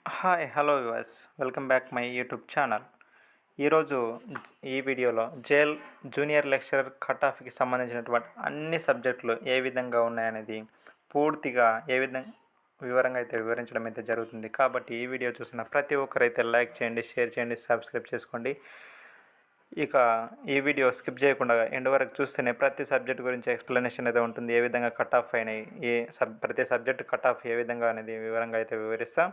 Hi hello yours welcome back my YouTube channel. ఈరోజు ఈ వీడియోలో జూనియర్ లెక్చరర్ కట్ ఆఫ్కి సంబంధించినటువంటి అన్ని సబ్జెక్టులు ఏ విధంగా ఉన్నాయనేది పూర్తిగా వివరంగా అయితే వివరించడం అయితే జరుగుతుంది. కాబట్టి ఈ వీడియో చూసిన ప్రతి ఒక్కరైతే లైక్ చేయండి, షేర్ చేయండి, సబ్స్క్రైబ్ చేసుకోండి. ఇక ఈ వీడియో స్కిప్ చేయకుండా ఎండ్ వరకు చూస్తేనే ప్రతి సబ్జెక్ట్ గురించి ఎక్స్ప్లెనేషన్ అయితే ఉంటుంది. ఏ విధంగా కట్ ఆఫ్ అయినాయి, ప్రతి సబ్జెక్ట్ కట్ ఆఫ్ ఏ విధంగా అనేది వివరంగా అయితే వివరిస్తాం.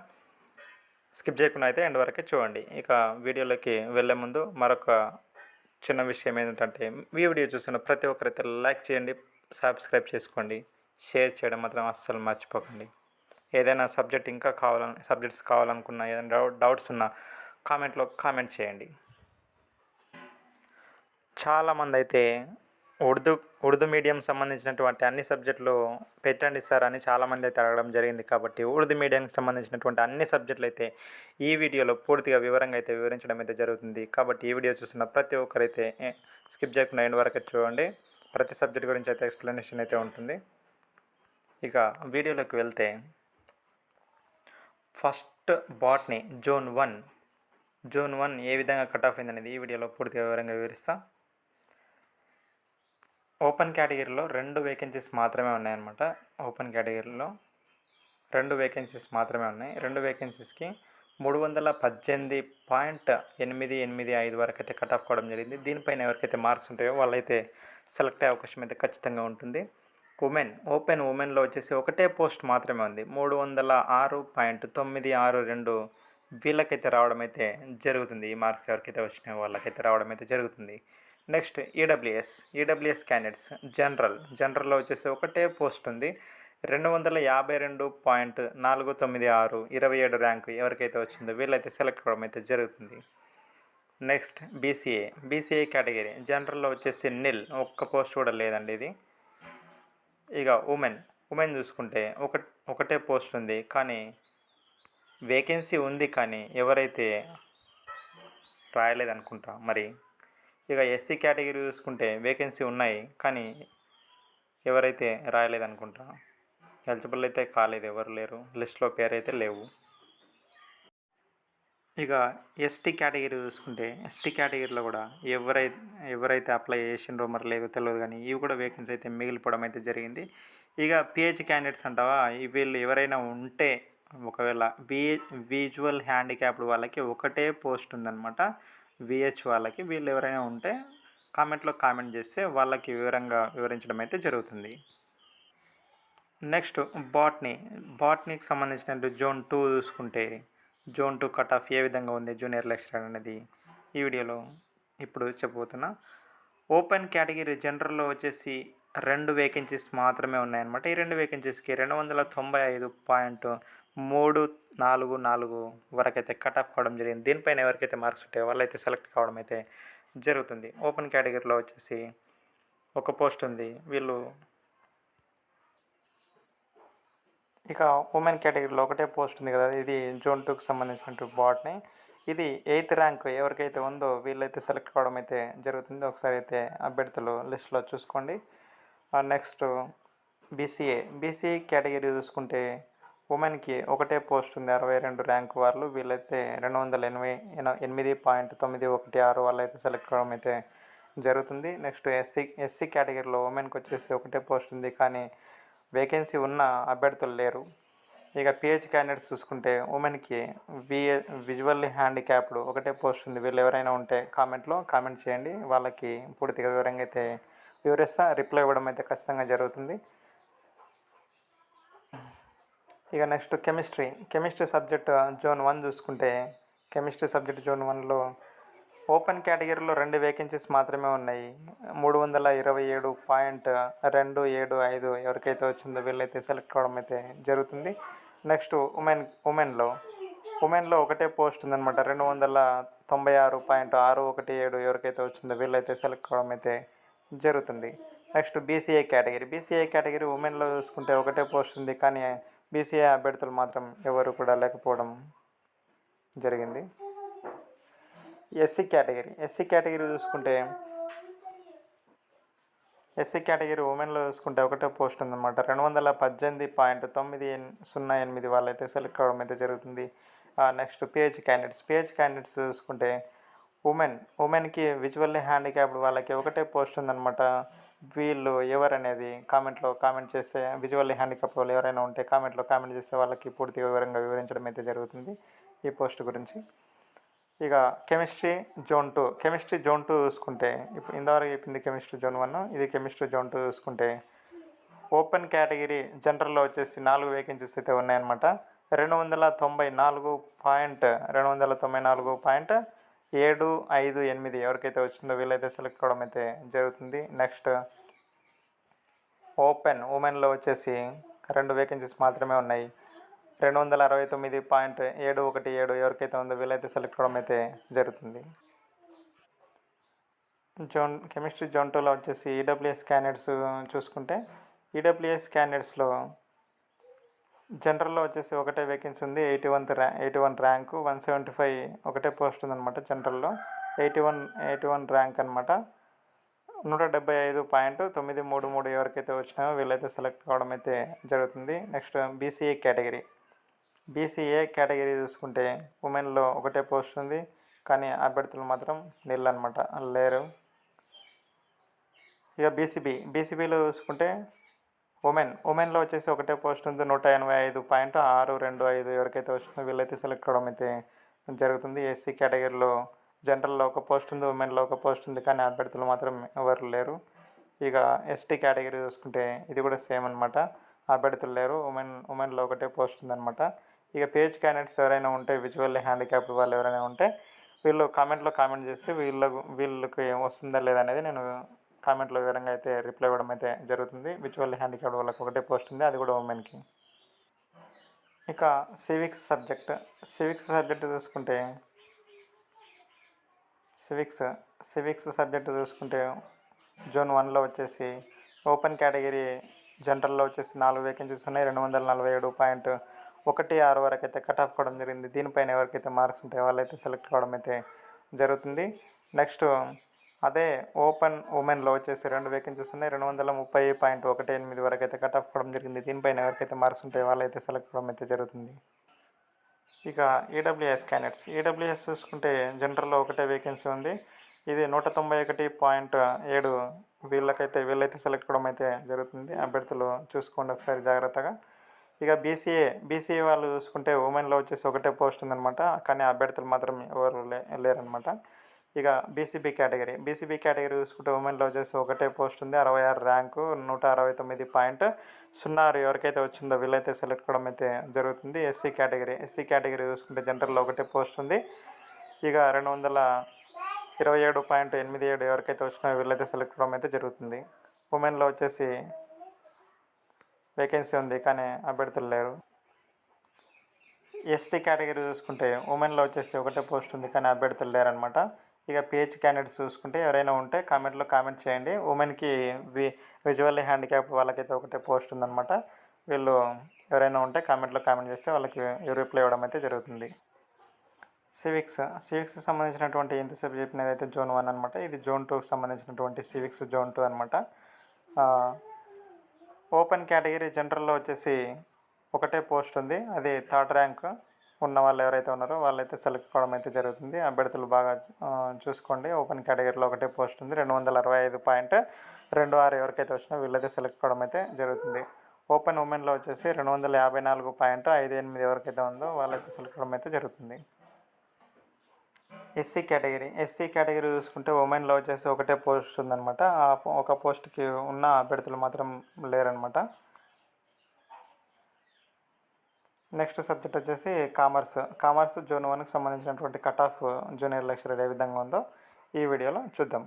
స్కిప్ చేయకుండా అయితే ఎండ్ వరకే చూడండి. ఇక వీడియోలోకి వెళ్ళే ముందు మరొక చిన్న విషయం ఏంటంటే, ఈ వీడియో చూస్తున్న ప్రతి ఒక్కరైతే లైక్ చేయండి, సబ్స్క్రైబ్ చేసుకోండి, షేర్ చేయడం మాత్రం అస్సలు మర్చిపోకండి. ఏదైనా సబ్జెక్ట్స్ కావాలనుకున్నా, ఏదైనా డౌట్స్ ఉన్నా కామెంట్లో కామెంట్ చేయండి. చాలామంది అయితే ఉర్దూ మీడియం సంబంధించినటువంటి అన్ని సబ్జెక్టులు పెట్టండి సార్ అని చాలామంది అయితే అడగడం జరిగింది. కాబట్టి ఉర్దూ మీడియంకి సంబంధించినటువంటి అన్ని సబ్జెక్టులు అయితే ఈ వీడియోలో పూర్తిగా వివరంగా అయితే వివరించడం అయితే జరుగుతుంది. కాబట్టి ఈ వీడియో చూసిన ప్రతి ఒక్కరైతే స్కిప్ చేయకుండా ఎండ్ వరకు చూడండి. ప్రతి సబ్జెక్ట్ గురించి అయితే ఎక్స్ప్లెనేషన్ అయితే ఉంటుంది. ఇక వీడియోలోకి వెళ్తే, ఫస్ట్ బాట్నీ జోన్ వన్ ఏ విధంగా కట్ ఆఫ్ అయింది అనేది ఈ వీడియోలో పూర్తిగా వివరంగా వివరిస్తాను. ఓపెన్ కేటగిరీలో 2 వేకెన్సీస్ మాత్రమే ఉన్నాయన్నమాట. ఓపెన్ కేటగిరీలో 2 వేకెన్సీస్ మాత్రమే ఉన్నాయి. 2 వేకెన్సీస్కి 318.885 వరకు అయితే కట్ ఆఫ్ కావడం జరిగింది. దీనిపైన ఎవరికైతే మార్క్స్ ఉంటాయో వాళ్ళైతే సెలెక్ట్ అయ్యే అవకాశం అయితే ఖచ్చితంగా ఉంటుంది. ఉమెన్లో వచ్చేసి ఒకటే పోస్ట్ మాత్రమే ఉంది. 306.962 వీళ్ళకైతే రావడం అయితే జరుగుతుంది. ఈ మార్క్స్ ఎవరికైతే వచ్చినాయో వాళ్ళకైతే రావడం అయితే జరుగుతుంది. నెక్స్ట్ ఈడబ్ల్యూఎస్ క్యాండిడేట్స్ జనరల్లో వచ్చేసి ఒకటే పోస్ట్ ఉంది. 252.496 27 ర్యాంకు ఎవరికైతే వచ్చిందో వీళ్ళైతే సెలెక్ట్ అవ్వడం అయితే జరుగుతుంది. నెక్స్ట్ బీసీఏ కేటగిరీ జనరల్లో వచ్చేసి ఒక్క పోస్ట్ కూడా లేదండి ఇది. ఇక ఉమెన్ చూసుకుంటే ఒకటే పోస్ట్ ఉంది, కానీ వేకెన్సీ ఉంది, కానీ ఎవరైతే రాయలేదనుకుంటా మరి. ఇక ఎస్సీ కేటగిరీ చూసుకుంటే వేకెన్సీ ఉన్నాయి, కానీ ఎవరైతే రాయలేదనుకుంటా. ఎలిజిబుల్ అయితే కాలేదు, ఎవరు లేరు, లిస్ట్లో పేరు అయితే లేవు. ఇక ఎస్టీ కేటగిరీ చూసుకుంటే ఎస్టీ కేటగిరీలో కూడా ఎవరైతే అప్లై చేసిండ్రో మరి లేదో తెలియదు, కానీ ఇవి కూడా వేకెన్సీ అయితే మిగిలిపోవడం అయితే జరిగింది. ఇక పిహెచ్ క్యాండిడేట్స్ అంటావా, వీళ్ళు ఎవరైనా ఉంటే, ఒకవేళ విజువల్ హ్యాండిక్యాప్డ్ వాళ్ళకి ఒకటే పోస్ట్ ఉందన్నమాట. విహెచ్ వాళ్ళకి వీళ్ళు ఎవరైనా ఉంటే కామెంట్లో కామెంట్ చేస్తే వాళ్ళకి వివరించడం అయితే జరుగుతుంది. నెక్స్ట్ బాట్నీకి సంబంధించిన జోన్ 2 చూసుకుంటే, జోన్ 2 కట్ ఆఫ్ ఏ విధంగా ఉంది జూనియర్ లెక్చరర్ అనేది ఈ వీడియోలో ఇప్పుడు చెప్పబోతున్నా. ఓపెన్ కేటగిరీ జనరల్లో వచ్చేసి 2 వేకెన్సీస్ మాత్రమే ఉన్నాయన్నమాట. ఈ 2 వేకెన్సీస్కి 295.344 వరకైతే కట్ ఆఫ్ కావడం జరిగింది. దీనిపైన ఎవరికైతే మార్క్స్ ఉంటాయో వాళ్ళైతే సెలెక్ట్ కావడం అయితే జరుగుతుంది. ఓపెన్ కేటగిరీలో వచ్చేసి ఒక పోస్ట్ ఉంది వీళ్ళు. ఇక ఉమెన్ కేటగిరీలో ఒకటే పోస్ట్ ఉంది కదా, ఇది జోన్ 2కి సంబంధించినట్టు బాట్నీ. ఇది 8th ర్యాంక్ ఎవరికైతే ఉందో వీళ్ళైతే సెలెక్ట్ కావడం అయితే జరుగుతుంది. ఒకసారి అయితే అభ్యర్థులు లిస్టులో చూసుకోండి. నెక్స్ట్ బీసీఏ కేటగిరీ చూసుకుంటే ఉమెన్కి ఒకటే పోస్ట్ ఉంది, 62 ర్యాంక్ వాళ్ళు. వీళ్ళైతే 288.916 వాళ్ళైతే సెలెక్ట్ కావడం అయితే జరుగుతుంది. నెక్స్ట్ ఎస్సీ కేటగిరీలో ఉమెన్కి వచ్చేసి ఒకటే పోస్ట్ ఉంది, కానీ వేకెన్సీ ఉన్న అభ్యర్థులు లేరు. ఇక పిహెచ్ క్యాండిడేట్స్ చూసుకుంటే ఉమెన్కి విజువల్లీ హ్యాండిక్యాప్డ్ ఒకటే పోస్ట్ ఉంది. వీళ్ళు ఎవరైనా ఉంటే కామెంట్లో కామెంట్ చేయండి, వాళ్ళకి పూర్తిగా వివరంగా అయితే వివరిస్తా. రిప్లై ఇవ్వడం అయితే ఖచ్చితంగా జరుగుతుంది. ఇక నెక్స్ట్ కెమిస్ట్రీ సబ్జెక్ట్ జోన్ 1 చూసుకుంటే, కెమిస్ట్రీ సబ్జెక్ట్ జోన్ 1లో ఓపెన్ కేటగిరీలో 2 వేకెన్సీస్ మాత్రమే ఉన్నాయి. 327.275 ఎవరికైతే వచ్చిందో వీళ్ళైతే సెలెక్ట్ కావడం అయితే జరుగుతుంది. నెక్స్ట్ ఉమెన్లో ఒకటే పోస్ట్ ఉందన్నమాట. 296.617 ఎవరికైతే వచ్చిందో వీళ్ళైతే సెలెక్ట్ కావడం అయితే జరుగుతుంది. నెక్స్ట్ బీసీఏ కేటగిరీ ఉమెన్లో చూసుకుంటే ఒకటే పోస్ట్ ఉంది, కానీ బీసీఏ అభ్యర్థులు మాత్రం ఎవరు కూడా లేకపోవడం జరిగింది. ఎస్సీ కేటగిరీ చూసుకుంటే ఎస్సీ కేటగిరీ ఉమెన్లో చూసుకుంటే ఒకటే పోస్ట్ ఉందన్నమాట. 218.98 వాళ్ళైతే సెలెక్ట్ అవ్వడం అయితే జరుగుతుంది. నెక్స్ట్ పిహెచ్ క్యాండిడేట్స్ చూసుకుంటే ఉమెన్కి విజువల్లీ హ్యాండిక్యాప్డ్ వాళ్ళకి ఒకటే పోస్ట్ ఉందన్నమాట. వీళ్ళు ఎవరనేది కామెంట్ చేస్తే, విజువల్లీ హ్యాండిక్యాప్డ్ వాళ్ళు ఎవరైనా ఉంటే కామెంట్ చేస్తే వాళ్ళకి పూర్తి వివరంగా వివరించడం అయితే జరుగుతుంది ఈ పోస్ట్ గురించి. ఇక కెమిస్ట్రీ జోన్ 2 చూసుకుంటే, ఇప్పుడు ఇంతవరకు చెప్పింది కెమిస్ట్రీ జోన్ 1, ఇది కెమిస్ట్రీ జోన్ 2 చూసుకుంటే ఓపెన్ కేటగిరీ జనరల్లో వచ్చేసి 4 వేకెన్సీస్ అయితే ఉన్నాయన్నమాట. 294.758 ఎవరికైతే వచ్చిందో వీళ్ళైతే సెలెక్ట్ అవ్వడం అయితే జరుగుతుంది. నెక్స్ట్ ఉమెన్లో వచ్చేసి 2 వేకెన్సీస్ మాత్రమే ఉన్నాయి. 269.717 ఎవరికైతే ఉందో వీళ్ళైతే సెలెక్ట్ అవ్వడం అయితే జరుగుతుంది. కెమిస్ట్రీ జోన్ 2లో వచ్చేసి ఈడబ్ల్యూఎస్ క్యాండిడేట్స్ చూసుకుంటే, ఈడబ్ల్యూఎస్ క్యాండిడేట్స్లో జనరల్లో వచ్చేసి ఒకటే వేకెన్సీ ఉంది. 81 ర్యాంకు, 175 ఒకటే పోస్ట్ ఉందన్నమాట. జనరల్లో 81 ర్యాంక్ అనమాట. 175.933 ఎవరికైతే వచ్చినాయో వీళ్ళైతే సెలెక్ట్ కావడం అయితే జరుగుతుంది. నెక్స్ట్ బీసీఏ కేటగిరీ చూసుకుంటే ఉమెన్లో ఒకటే పోస్ట్ ఉంది, కానీ అభ్యర్థులు మాత్రం అనమాట, లేరు. ఇక బీసీబీలో చూసుకుంటే ఉమెన్లో వచ్చేసి ఒకటే పోస్ట్ ఉంది. 185.625 ఎవరికైతే వచ్చిందో వీళ్ళైతే సెలెక్ట్ అవ్వడం అయితే జరుగుతుంది. ఎస్సీ కేటగిరీలో జనరల్లో ఒక పోస్ట్ ఉంది, ఉమెన్లో ఒక పోస్ట్ ఉంది, కానీ అభ్యర్థులు మాత్రం ఎవరు లేరు. ఇక ఎస్టీ కేటగిరీ చూసుకుంటే ఇది కూడా సేమ్ అనమాట, అభ్యర్థులు లేరు. ఉమెన్లో ఒకటే పోస్ట్ ఉందన్నమాట. ఇక పేజ్ క్యాండిడేట్స్ ఎవరైనా ఉంటే, విజువల్లీ హ్యాండిక్యాప్డ్ వాళ్ళు ఎవరైనా ఉంటే వీళ్ళు కామెంట్ చేసి వీళ్ళకి వస్తుందా లేదా అనేది నేను కామెంట్లో వివరంగా అయితే రిప్లై ఇవ్వడం అయితే జరుగుతుంది. విజువల్లీ హ్యాండిక్యాప్డ్ వాళ్ళకి ఒకటే పోస్ట్ ఉంది, అది కూడా ఉమెన్కి. ఇక సివిక్స్ సబ్జెక్ట్ చూసుకుంటే జోన్ 1లో వచ్చేసి ఓపెన్ కేటగిరీ జనరల్లో వచ్చేసి 4 వేకెన్సీస్ ఉన్నాయి. 247.16 వరకు అయితే కట్ ఆఫ్ కావడం జరిగింది. దీనిపైన ఎవరికైతే మార్క్స్ ఉంటాయో వాళ్ళైతే సెలెక్ట్ కావడం అయితే జరుగుతుంది. నెక్స్ట్ అదే ఉమెన్లో వచ్చేసి 2 వేకెన్సీస్ ఉన్నాయి. 230.18 వరకు అయితే కట్ ఆఫ్ కావడం జరిగింది. దీనిపైన ఎవరికైతే మార్క్స్ ఉంటాయో వాళ్ళైతే సెలెక్ట్ కావడం అయితే జరుగుతుంది. ఇక ఈడబ్ల్యూఎస్ చూసుకుంటే జనరల్లో ఒకటే వేకెన్సీ ఉంది. ఇది 191.7 వీళ్ళైతే సెలెక్ట్ కావడం అయితే జరుగుతుంది. అభ్యర్థులు చూసుకోండి ఒకసారి జాగ్రత్తగా. ఇక బీసీఏ వాళ్ళు చూసుకుంటే ఉమెన్లో వచ్చేసి ఒకటే పోస్ట్ ఉందన్నమాట, కానీ అభ్యర్థులు మాత్రం ఎవరు లేరనమాట. ఇక బీసీబీ కేటగిరీ చూసుకుంటే ఉమెన్లో వచ్చేసి ఒకటే పోస్ట్ ఉంది. 66 ర్యాంకు, 169.06 ఎవరికైతే వచ్చిందో వీళ్ళైతే సెలెక్ట్ కావడం అయితే జరుగుతుంది. ఎస్సీ కేటగిరీ చూసుకుంటే జనరల్లో ఒకటే పోస్ట్ ఉంది. ఇక 227.87 ఎవరికైతే వచ్చినాయో వీళ్ళైతే సెలెక్ట్ కావడం అయితే జరుగుతుంది. ఉమెన్లో వచ్చేసి వేకెన్సీ ఉంది, కానీ అభ్యర్థులు లేరు. ఎస్టీ కేటగిరీ చూసుకుంటే ఉమెన్లో వచ్చేసి ఒకటే పోస్ట్ ఉంది, కానీ అభ్యర్థులు లేరనమాట. ఇక పిహెచ్ క్యాండిడేట్స్ చూసుకుంటే ఎవరైనా ఉంటే కామెంట్ చేయండి. ఉమెన్కి విజువల్లీ హ్యాండిక్యాప్డ్ వాళ్ళకైతే ఒకటే పోస్ట్ ఉందన్నమాట. వీళ్ళు ఎవరైనా ఉంటే కామెంట్ చేస్తే వాళ్ళకి రిప్లై ఇవ్వడం అయితే జరుగుతుంది. సివిక్స్ సంబంధించినటువంటి ఎంతసేపు చెప్పినది అయితే జోన్ 1 అనమాట. ఇది జోన్ 2కి సంబంధించినటువంటి సివిక్స్ జోన్ 2 అనమాట. ఓపెన్ కేటగిరీ జనరల్లో వచ్చేసి ఒకటే పోస్ట్ ఉంది, అది 3rd ర్యాంక్ ఉన్న వాళ్ళు ఎవరైతే ఉన్నారో వాళ్ళైతే సెలెక్ట్ కావడం అయితే జరుగుతుంది. అభ్యర్థులు బాగా చూసుకోండి. ఓపెన్ కేటగిరీలో ఒకటే పోస్ట్ ఉంది. 265.26 ఎవరికైతే వచ్చినా వీళ్ళైతే సెలెక్ట్ కావడం అయితే జరుగుతుంది. ఓపెన్ ఉమెన్లో వచ్చేసి 254.58 ఎవరికైతే ఉందో వాళ్ళైతే సెలెక్ట్ కావడం అయితే జరుగుతుంది. ఎస్సీ కేటగిరీ చూసుకుంటే ఉమెన్లో వచ్చేసి ఒకటే పోస్ట్ ఉందన్నమాట. ఒక పోస్ట్కి ఉన్న అభ్యర్థులు మాత్రం లేరనమాట. నెక్స్ట్ సబ్జెక్ట్ వచ్చేసి కామర్స్ జోన్ 1కి సంబంధించినటువంటి కట్ ఆఫ్ జూనియర్ లెక్చరర్ ఏ విధంగా ఉందో ఈ వీడియోలో చూద్దాం.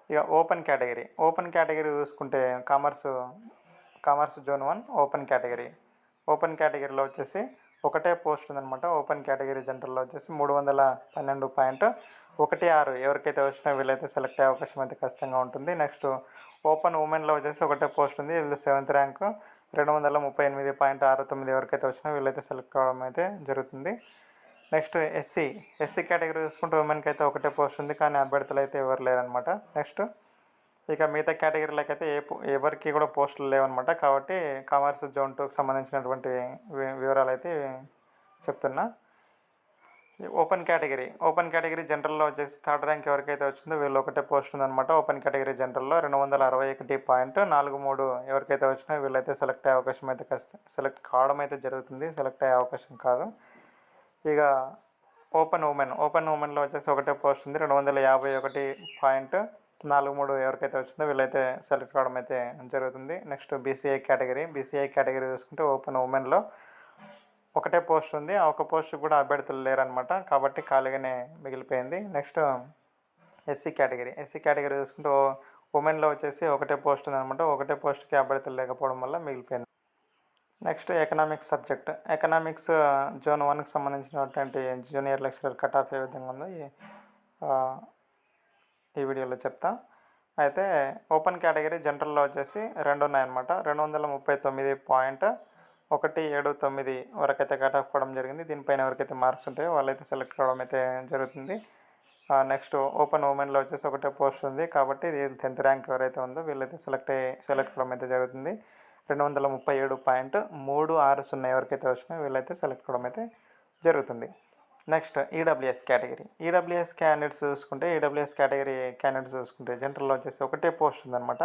ఇక ఓపెన్ కేటగిరీ చూసుకుంటే కామర్స్ జోన్ 1 ఓపెన్ కేటగిరీలో వచ్చేసి ఒకటే పోస్ట్ ఉందన్నమాట. ఓపెన్ కేటగిరీ జనరల్లో వచ్చేసి 312.16 ఎవరికైతే వచ్చినా వీళ్ళైతే సెలెక్ట్ అయ్యే అవకాశం అయితే ఖచ్చితంగా ఉంటుంది. నెక్స్ట్ ఓపెన్ ఉమెన్లో వచ్చేసి ఒకటే పోస్ట్ ఉంది, ఇది 7th ర్యాంకు, 238.69 ఎవరికైతే వచ్చినా వీళ్ళైతే సెలెక్ట్ కావడం అయితే జరుగుతుంది. నెక్స్ట్ ఎస్సీ కేటగిరీ చూసుకుంటే ఉమెన్కి అయితే ఒకటే పోస్ట్ ఉంది, కానీ అభ్యర్థులు అయితే ఎవరు లేరనమాట. నెక్స్ట్ ఇక మిగతా కేటగిరీలకైతే ఎవరికి కూడా పోస్టులు లేవన్నమాట. కాబట్టి కామర్స్ జోన్ 2కి సంబంధించినటువంటి వివరాలు అయితే చెప్తున్నా. ఓపెన్ కేటగిరీ జనరల్లో వచ్చేసి థర్డ్ ర్యాంక్ ఎవరికైతే వచ్చిందో వీళ్ళు ఒకటే పోస్ట్ ఉందన్నమాట. ఓపెన్ కేటగిరీ జనరల్లో 261.43 ఎవరికైతే వచ్చినా వీళ్ళైతే సెలెక్ట్ అయ్యే అవకాశం అయితే సెలెక్ట్ కావడం అయితే జరుగుతుంది, సెలెక్ట్ అయ్యే అవకాశం కాదు. ఇక ఓపెన్ ఉమెన్లో వచ్చేసి ఒకటే పోస్ట్ ఉంది. 251.43 ఎవరికైతే వచ్చిందో వీళ్ళైతే సెలెక్ట్ కావడం అయితే జరుగుతుంది. నెక్స్ట్ బీసీఐ కేటగిరీ చూసుకుంటే ఓపెన్ ఉమెన్లో ఒకటే పోస్ట్ ఉంది. ఆ ఒక పోస్ట్ కూడా అభ్యర్థులు లేరనమాట, కాబట్టి ఖాళీగానే మిగిలిపోయింది. నెక్స్ట్ ఎస్సీ కేటగిరీ చూసుకుంటే ఉమెన్లో వచ్చేసి ఒకటే పోస్ట్ ఉందనమాట. ఒకటే పోస్ట్కి అభ్యర్థులు లేకపోవడం వల్ల మిగిలిపోయింది. నెక్స్ట్ ఎకనామిక్స్ జోన్ 1కి సంబంధించినటువంటి జూనియర్ లెక్చరర్ కట్ ఆఫ్ ఏ విధంగా ఉందో ఈ వీడియోలో చెప్తా. అయితే ఓపెన్ కేటగిరీ జనరల్లో వచ్చేసి 2 ఉన్నాయన్నమాట. 230.179 వరకైతే కట్ ఆఫ్ కావడం జరిగింది. దీనిపైన ఎవరికైతే మార్క్స్ ఉంటాయో వాళ్ళైతే సెలెక్ట్ కావడం అయితే జరుగుతుంది. నెక్క్స్ట్ ఓపెన్ ఉమెన్లో వచ్చేసి ఒకటే పోస్ట్ ఉంది, కాబట్టి ఇది 10th ర్యాంక్ ఎవరైతే ఉందో వీళ్ళైతే సెలెక్ట్ కావడం అయితే జరుగుతుంది. 237.360 ఎవరికైతే వచ్చినాయో వీళ్ళైతే సెలెక్ట్ కావడం అయితే జరుగుతుంది. నెక్స్ట్ ఈడబ్ల్యూఎస్ క్యాండిడేట్స్ చూసుకుంటే జనరల్లో వచ్చేసి ఒకటే పోస్ట్ ఉందన్నమాట.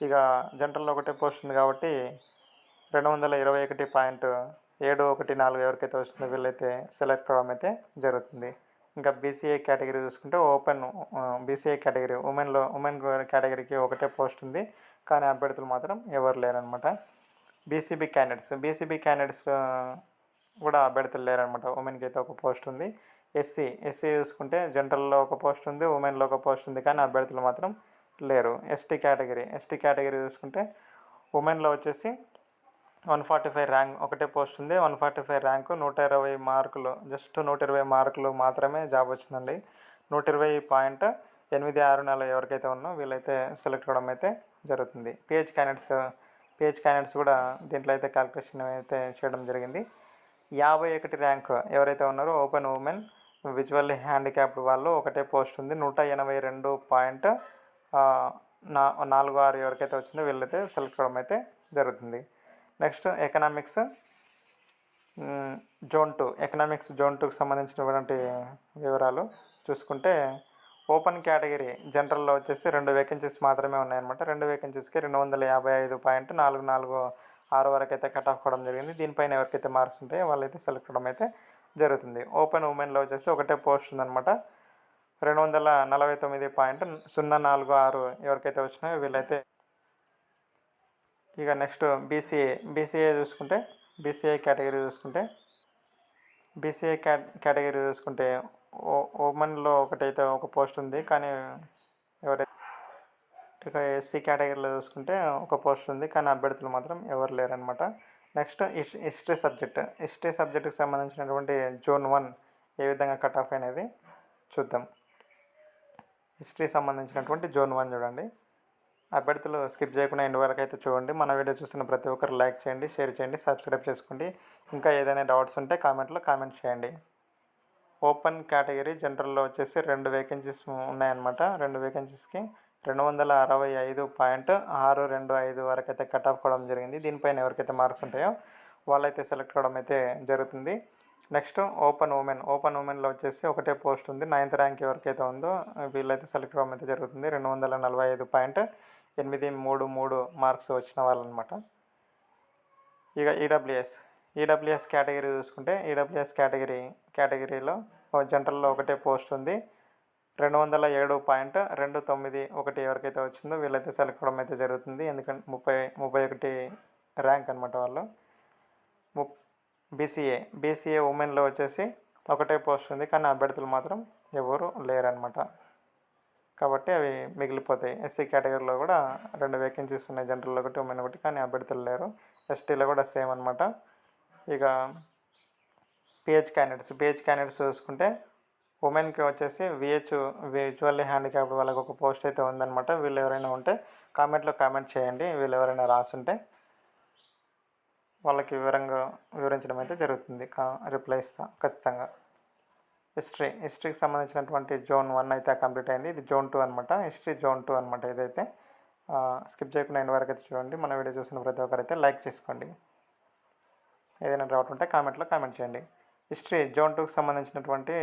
ఇక జనరల్లో ఒకటే పోస్ట్ ఉంది కాబట్టి 221.714 ఎవరికైతే వస్తుందో వీళ్ళైతే సెలెక్ట్ కావడం అయితే జరుగుతుంది. ఇంకా బీసీఐ కేటగిరీ చూసుకుంటే బీసీఐ కేటగిరీ ఉమెన్ కేటగిరీకి ఒకటే పోస్ట్ ఉంది, కానీ అభ్యర్థులు మాత్రం ఎవరు లేరనమాట. బీసీబీ క్యాండిడేట్స్ కూడా అభ్యర్థులు లేరనమాట. ఉమెన్కి అయితే ఒక పోస్ట్ ఉంది. ఎస్సీ చూసుకుంటే జనరల్లో ఒక పోస్ట్ ఉంది, ఉమెన్లో ఒక పోస్ట్ ఉంది, కానీ అభ్యర్థులు మాత్రం లేరు. ఎస్టీ కేటగిరీ చూసుకుంటే ఉమెన్లో వచ్చేసి 145 ర్యాంక్ ఒకటే పోస్ట్ ఉంది. 145 ర్యాంకు 120 మార్కులు, జస్ట్ 120 మార్కులు మాత్రమే జాబ్ వచ్చిందండి. 120.864 ఎవరికైతే ఉన్నో వీళ్ళైతే సెలెక్ట్ అవ్వడం అయితే జరుగుతుంది. పిహెచ్ క్యాండిడేట్స్ కూడా దీంట్లో అయితే క్యాలిక్యులేషన్ అయితే చేయడం జరిగింది. 51 ర్యాంక్ ఎవరైతే ఉన్నారో ఓపెన్ ఉమెన్ విజువల్లీ హ్యాండిక్యాప్డ్ వాళ్ళు ఒకటే పోస్ట్ ఉంది. 182.46 ఎవరికైతే వచ్చిందో వీళ్ళైతే సెలెక్ట్ అవ్వడం అయితే జరుగుతుంది. నెక్స్ట్ ఎకనామిక్స్ జోన్ 2కి సంబంధించినటువంటి వివరాలు చూసుకుంటే ఓపెన్ కేటగిరీ జనరల్లో వచ్చేసి 2 వేకెన్సీస్ మాత్రమే ఉన్నాయన్నమాట. 2 వేకెన్సీస్కి 255.446 వరకు అయితే కట్ ఆఫ్ కావడం జరిగింది. దీనిపైన ఎవరికైతే మార్క్స్ ఉంటాయో వాళ్ళైతే సెలెక్ట్ అవ్వడం అయితే జరుగుతుంది. ఓపెన్ ఉమెన్లో వచ్చేసి ఒకటే పోస్ట్ ఉందన్నమాట. 249.046 ఎవరికైతే వచ్చినాయో వీళ్ళైతే. ఇక నెక్స్ట్ బీసీఏ చూసుకుంటే బీసీఐ కేటగిరీ చూసుకుంటే ఉమెన్లో ఒకటైతే ఒక పోస్ట్ ఉంది, కానీ ఎవరైతే. ఇక ఎస్సీ కేటగిరీలో చూసుకుంటే ఒక పోస్ట్ ఉంది, కానీ అభ్యర్థులు మాత్రం ఎవరు లేరనమాట. నెక్స్ట్ హిస్టరీ సబ్జెక్ట్కి సంబంధించినటువంటి జోన్ 1 ఏ విధంగా కట్ ఆఫ్ అనేది చూద్దాం. హిస్టరీ సంబంధించినటువంటి జోన్ 1 చూడండి. అభ్యర్థులు స్కిప్ చేయకుండా ఎండ్ వరకు అయితే చూడండి. మన వీడియో చూస్తున్న ప్రతి ఒక్కరు లైక్ చేయండి, షేర్ చేయండి, సబ్స్క్రైబ్ చేసుకోండి. ఇంకా ఏదైనా డౌట్స్ ఉంటే కామెంట్ చేయండి. ఓపెన్ కేటగిరీ జనరల్లో వచ్చేసి 2 వేకెన్సీస్ ఉన్నాయన్నమాట. 2 వేకెన్సీస్కి 265.625 వరకు అయితే కట్ ఆఫ్ కావడం జరిగింది. దీనిపైన ఎవరికైతే మార్క్స్ ఉంటాయో వాళ్ళైతే సెలెక్ట్ కావడం అయితే జరుగుతుంది. నెక్స్ట్ ఓపెన్ ఉమెన్లో వచ్చేసి ఒకటే పోస్ట్ ఉంది. 9th ర్యాంక్ ఎవరికైతే ఉందో వీళ్ళైతే సెలెక్ట్ అవ్వడం అయితే జరుగుతుంది. 245.833 మార్క్స్ వచ్చిన వాళ్ళు అనమాట. ఇక ఈడబ్ల్యూఎస్ కేటగిరీ చూసుకుంటే కేటగిరీలో జనరల్లో ఒకటే పోస్ట్ ఉంది. 207.291 ఎవరికైతే వచ్చిందో వీళ్ళైతే సెలెక్ట్ అవ్వడం అయితే జరుగుతుంది. ఎందుకంటే 31 ర్యాంక్ అనమాట వాళ్ళు. బీసీఏ ఉమెన్లో వచ్చేసి ఒకటే పోస్ట్ ఉంది, కానీ అభ్యర్థులు మాత్రం ఎవరు లేరనమాట, కాబట్టి అవి మిగిలిపోతాయి. ఎస్సీ కేటగిరీలో కూడా 2 వేకెన్సీస్ ఉన్నాయి. జనరల్లో ఒకటి, ఉమెన్ ఒకటి, కానీ అభ్యర్థులు లేరు. ఎస్టీలో కూడా సేమ్ అనమాట. ఇక పిహెచ్ క్యాండిడేట్స్ చూసుకుంటే ఉమెన్కి వచ్చేసి విజువల్లీ హ్యాండిక్యాప్డ్ వాళ్ళకి ఒక పోస్ట్ అయితే ఉందన్నమాట. వీళ్ళు ఎవరైనా ఉంటే కామెంట్ చేయండి. వీళ్ళు ఎవరైనా రాసుంటే వాళ్ళకి వివరించడం అయితే జరుగుతుంది. రిప్లై ఇస్తాం ఖచ్చితంగా. హిస్టరీకి సంబంధించినటువంటి జోన్ 1 అయితే కంప్లీట్ అయింది. ఇది జోన్ 2 అనమాట. హిస్టరీ జోన్ 2 అనమాట ఇదైతే. స్కిప్ చేయకుండా ఎండ్ వరకు అయితే చూడండి. మన వీడియో చూసిన ప్రతి ఒక్కరైతే లైక్ చేసుకోండి. ఏదైనా డౌట్ ఉంటే కామెంట్లో కామెంట్ చేయండి. హిస్టరీ జోన్ 2కి సంబంధించినటువంటి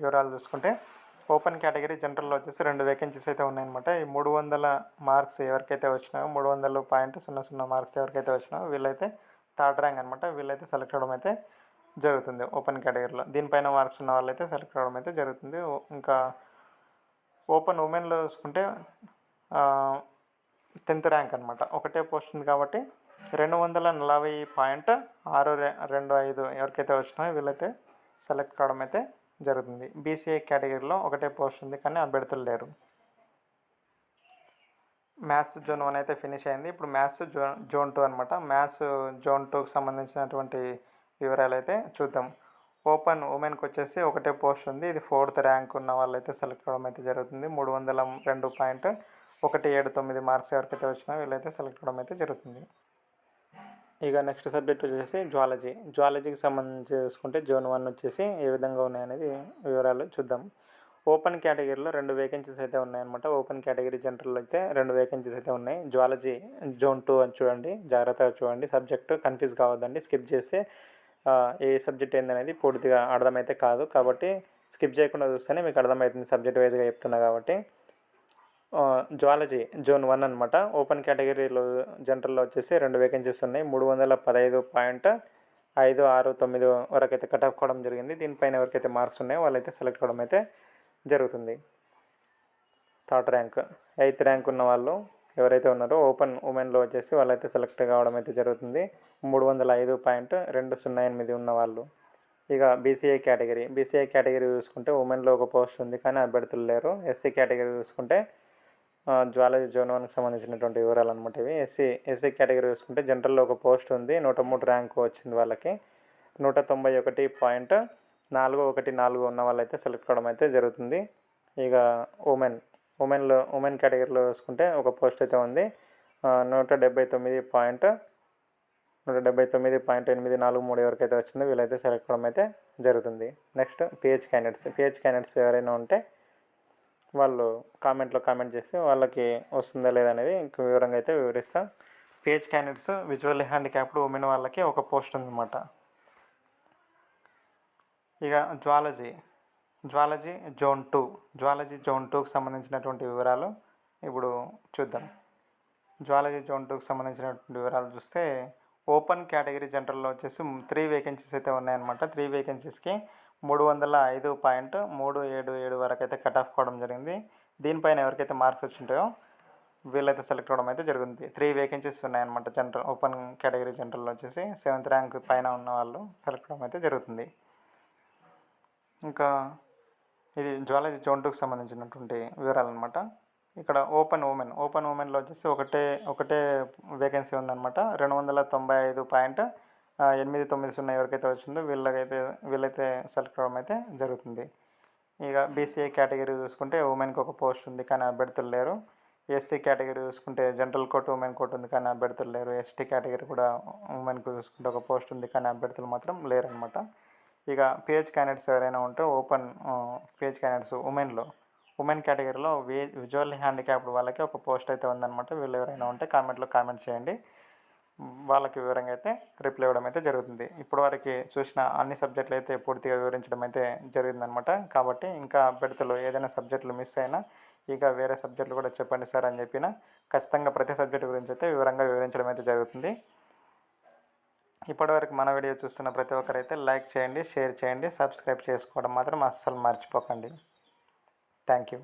వివరాలు చూసుకుంటే ఓపెన్ కేటగిరీ జనరల్లో వచ్చేసి 2 వేకెన్సీస్ అయితే ఉన్నాయన్నమాట. ఈ 300 మార్క్స్ ఎవరికైతే వచ్చినాయో 300.00 మార్క్స్ ఎవరికైతే వచ్చినాయో వీళ్ళైతే థర్డ్ ర్యాంక్ అనమాట. వీళ్ళైతే సెలెక్ట్ అవ్వడం అయితే జరుగుతుంది ఓపెన్ కేటగిరీలో. దీనిపైన మార్క్స్ ఉన్న వాళ్ళైతే సెలెక్ట్ అవ్వడం అయితే జరుగుతుంది. ఇంకా ఓపెన్ ఉమెన్లో చూసుకుంటే 10th ర్యాంక్ అనమాట. ఒకటే పోస్ట్ ఉంది కాబట్టి 240.625 ఎవరికైతే వచ్చినాయో వీళ్ళైతే సెలెక్ట్ కావడం అయితే జరుగుతుంది. బీసీఏ కేటగిరీలో ఒకటే పోస్ట్ ఉంది కానీ అభ్యర్థులు లేరు. మ్యాథ్స్ జోన్ 1 అయితే ఫినిష్ అయింది. ఇప్పుడు మ్యాథ్స్ జోన్ 2 అనమాట. మ్యాథ్స్ జోన్ 2కి సంబంధించినటువంటి వివరాలు అయితే చూద్దాం. ఓపెన్ ఉమెన్కి వచ్చేసి ఒకటే పోస్ట్ ఉంది. ఇది 4th ర్యాంక్ ఉన్న వాళ్ళైతే సెలెక్ట్ అవ్వడం అయితే జరుగుతుంది. 302.179 మార్క్స్ ఎవరికైతే వచ్చినా వీళ్ళైతే సెలెక్ట్ అవ్వడం అయితే జరుగుతుంది. ఇక నెక్స్ట్ సబ్జెక్ట్ వచ్చేసి జువాలజీకి సంబంధించి చూసుకుంటే జోన్ 1 వచ్చేసి ఏ విధంగా ఉన్నాయనేది వివరాలు చూద్దాం. ఓపెన్ కేటగిరీలో 2 వేకెన్సీస్ అయితే ఉన్నాయన్నమాట. ఓపెన్ కేటగిరీ జనరల్ అయితే 2 వేకెన్సీస్ అయితే ఉన్నాయి. జువాలజీ జోన్ 2 అని చూడండి, జాగ్రత్తగా చూడండి. Subject confuse కావద్దండి. స్కిప్ చేస్తే ఏ సబ్జెక్ట్ ఏందనేది పూర్తిగా అర్థమైతే కాదు. కాబట్టి స్కిప్ చేయకుండా చూస్తేనే మీకు అర్థమవుతుంది. సబ్జెక్ట్ వైజ్గా చెప్తున్నా కాబట్టి. జువాలజీ జోన్ 1 అనమాట. ఓపెన్ కేటగిరీలో జనరల్లో వచ్చేసి 2 వేకెన్సీస్ ఉన్నాయి. 315.569 వరకు అయితే కట్ ఆఫ్ కావడం జరిగింది. దీనిపైన ఎవరికైతే మార్క్స్ ఉన్నాయో వాళ్ళైతే సెలెక్ట్ అవ్వడం అయితే జరుగుతుంది. థర్డ్ ర్యాంక్ 8th ర్యాంక్ ఉన్న వాళ్ళు ఎవరైతే ఉన్నారో ఓపెన్ ఉమెన్లో వచ్చేసి వాళ్ళైతే సెలెక్ట్ కావడం అయితే జరుగుతుంది. 305.208 ఉన్న వాళ్ళు. ఇక బీసీఏ కేటగిరీ చూసుకుంటే ఉమెన్లో ఒక పోస్ట్ ఉంది కానీ అభ్యర్థులు లేరు. ఎస్సీ కేటగిరీ చూసుకుంటే జువాలజీ జోన్ 1కి సంబంధించినటువంటి వివరాలు అనమాట ఇవి. ఎస్సీ కేటగిరీ చూసుకుంటే జనరల్లో ఒక పోస్ట్ ఉంది. 103 ర్యాంకు వచ్చింది వాళ్ళకి. 191.414 ఉన్న వాళ్ళైతే సెలెక్ట్ కావడం అయితే జరుగుతుంది. ఇక ఉమెన్ కేటగిరీలో చూసుకుంటే ఒక పోస్ట్ అయితే ఉంది. 179.843 ఎవరికైతే వచ్చిందో వీళ్ళైతే సెలెక్ట్ అవ్వడం అయితే జరుగుతుంది. నెక్స్ట్ పిహెచ్ క్యాండిడేట్స్ ఎవరైనా ఉంటే వాళ్ళు కామెంట్లో కామెంట్ చేస్తే వాళ్ళకి వస్తుందా లేదా అనేది ఇంక వివరంగా అయితే వివరిస్తాం. PH candidates visually handicapped women వాళ్ళకి ఒక పోస్ట్ ఉందన్నమాట. ఇక జువాలజీ జోన్ 2కి సంబంధించినటువంటి వివరాలు ఇప్పుడు చూద్దాం. జువాలజీ జోన్ 2కి సంబంధించినటువంటి వివరాలు చూస్తే ఓపెన్ కేటగిరీ జనరల్లో వచ్చేసి 3 వేకెన్సీస్ అయితే ఉన్నాయన్నమాట. 3 వేకెన్సీస్కి 305.377 వరకు అయితే కట్ ఆఫ్ కావడం జరిగింది. దీనిపైన ఎవరికైతే మార్క్స్ వచ్చింటాయో వీళ్ళైతే సెలెక్ట్ అవ్వడం అయితే జరుగుతుంది. 3 వేకెన్సీస్ ఉన్నాయన్నమాట. ఓపెన్ కేటగిరీ జనరల్లో వచ్చేసి 7th ర్యాంక్ పైన ఉన్న వాళ్ళు సెలెక్ట్ అవ్వడం అయితే జరుగుతుంది. ఇంకా ఇది జువాలజీ జోన్ 2కి సంబంధించినటువంటి వివరాలు అనమాట. ఇక్కడ ఓపెన్ ఉమెన్లో వచ్చేసి ఒకటే వేకెన్సీ ఉందన్నమాట. 295.890 ఎవరికైతే వచ్చిందో వీళ్ళైతే సెలెక్ట్ అవ్వడం అయితే జరుగుతుంది. ఇక బీసీఏ కేటగిరీ చూసుకుంటే ఉమెన్కి ఒక పోస్ట్ ఉంది కానీ అభ్యర్థులు లేరు. ఎస్సీ కేటగిరీ చూసుకుంటే జనరల్ కోర్టు ఉమెన్ కోర్టు ఉంది కానీ అభ్యర్థులు లేరు. ఎస్టీ కేటగిరీ కూడా ఉమెన్కి చూసుకుంటే ఒక పోస్ట్ ఉంది కానీ అభ్యర్థులు మాత్రం లేరు అనమాట. ఇక పిహెచ్ క్యాండిడేట్స్ ఎవరైనా ఉంటే ఓపెన్ పిహెచ్ క్యాండిడేట్స్ ఉమెన్ కేటగిరీలో విజువల్లీ హ్యాండిక్యాప్డ్ వాళ్ళకి ఒక పోస్ట్ అయితే ఉందన్నమాట. వీళ్ళు ఎవరైనా ఉంటే కామెంట్లో కామెంట్ చేయండి. వాళ్ళకి వివరంగా అయితే రిప్లై ఇవ్వడం అయితే జరుగుతుంది. ఇప్పటివరకు చూసిన అన్ని సబ్జెక్టులు అయితే పూర్తిగా వివరించడం అయితే జరిగిందనమాట. కాబట్టి ఇంకా అభ్యర్థులు ఏదైనా సబ్జెక్టులు మిస్ అయినా ఇక వేరే సబ్జెక్టులు కూడా చెప్పండి సార్ అని చెప్పిన ఖచ్చితంగా ప్రతి సబ్జెక్టు గురించి అయితే వివరంగా వివరించడం అయితే జరుగుతుంది. ఇప్పటివరకు మన వీడియో చూస్తున్న ప్రతి ఒక్కరైతే లైక్ చేయండి, షేర్ చేయండి, సబ్స్క్రైబ్ చేసుకోవడం మాత్రం అస్సలు మర్చిపోకండి. Thank you.